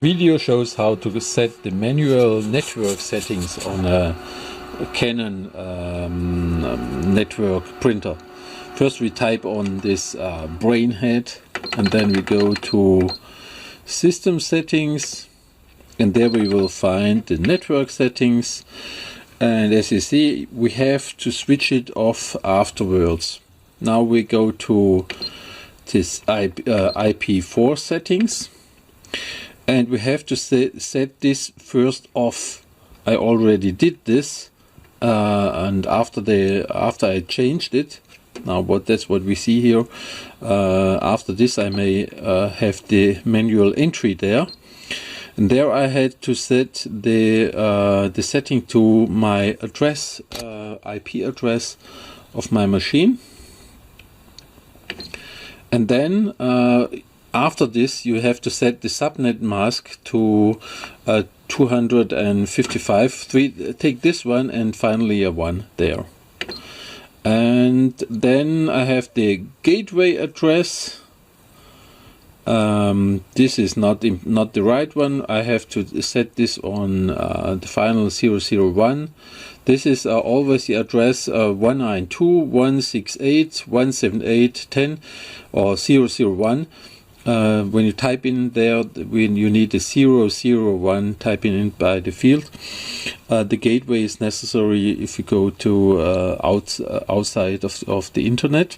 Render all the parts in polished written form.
Video shows how to set the manual network settings on a Canon network printer. First we type on this brain head, and then we go to system settings, and there we will find the network settings, and as you see we have to switch it off afterwards. Now we go to this IP4 settings, and we have to set this first off. I already did this, and after I changed it, that's what we see here. After this, I may have the manual entry there, and there I had to set the setting to my address, IP address of my machine, and then. After this, you have to set the subnet mask to 255. Take this one and finally a 1 there. And then I have the gateway address. This is not the right one. I have to set this on the final 001. This is always the address 192.168.178.10 or 001. When you type in there, when you need the 001 typing in by the field. The gateway is necessary if you go to outside of the internet,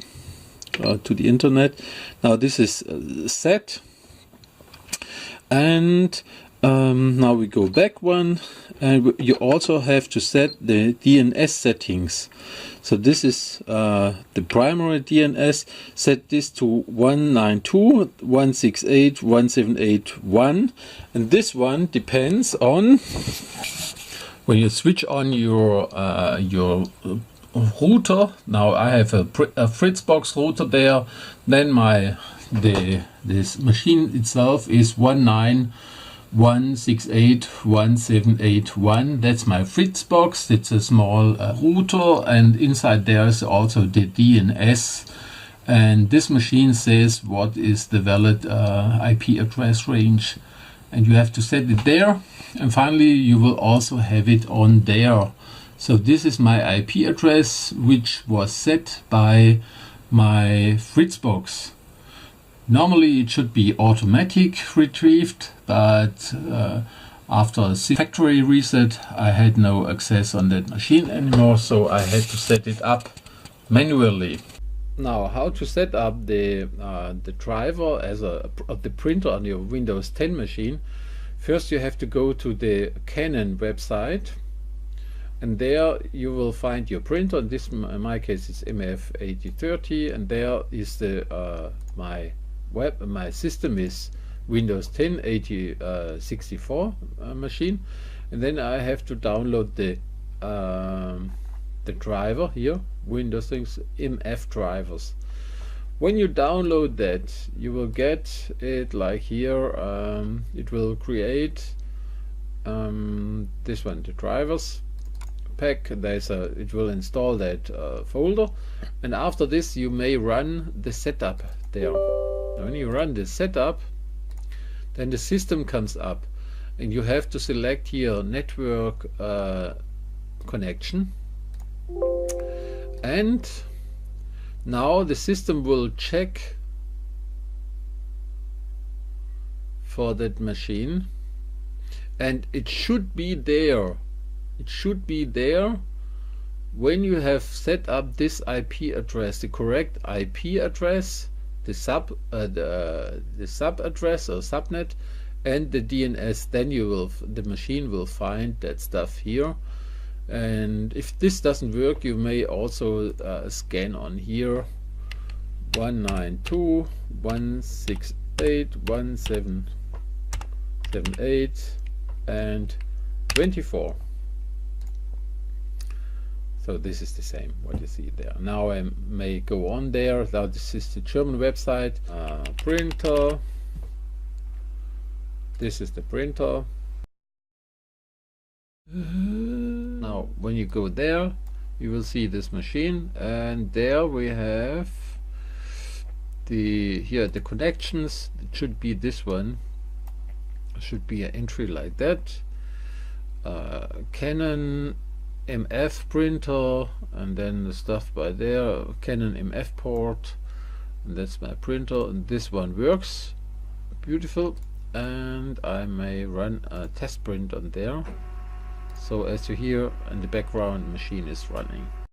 to the internet. Now this is set, and now we go back one, and you also have to set the DNS settings. So this is the primary DNS. Set this to 192.168.178.1, and this one depends on when you switch on your router. Now I have a Fritzbox router there. Then this machine itself is 192.168.178.1. That's my Fritzbox. It's a small router, and inside there is also the DNS. And this machine says what is the valid IP address range, and you have to set it there. And finally, you will also have it on there. So this is my IP address, which was set by my Fritzbox. Normally it should be automatic retrieved, but after a factory reset I had no access on that machine anymore, so I had to set it up manually. Now, how to set up the driver as the printer on your Windows 10 machine? First you have to go to the Canon website, and there you will find your printer. In my case it's MF8030, and there is the my system is Windows 10 8064 machine, and then I have to download the driver here, Windows things, MF drivers. When you download that, you will get it like here. It will create this one, the drivers pack. It will install that folder, and after this you may run the setup there. When you run the setup, then the system comes up, and you have to select here network connection, and now the system will check for that machine, and it should be there. It should be there when you have set up this IP address, the correct IP address, the sub address or subnet, and the DNS. Then the machine will find that stuff here. And if this doesn't work, you may also scan on here 192.168.178 and 24. So this is the same what you see there. Now I may go on there. Now this is the German website, printer. This is the printer. Now when you go there, you will see this machine, and there we have the connections. It should be this one, should be an entry like that. Canon MF printer, and then the stuff by there, Canon MF port, and that's my printer, and this one works beautiful, and I may run a test print on there. So as you hear in the background, machine is running.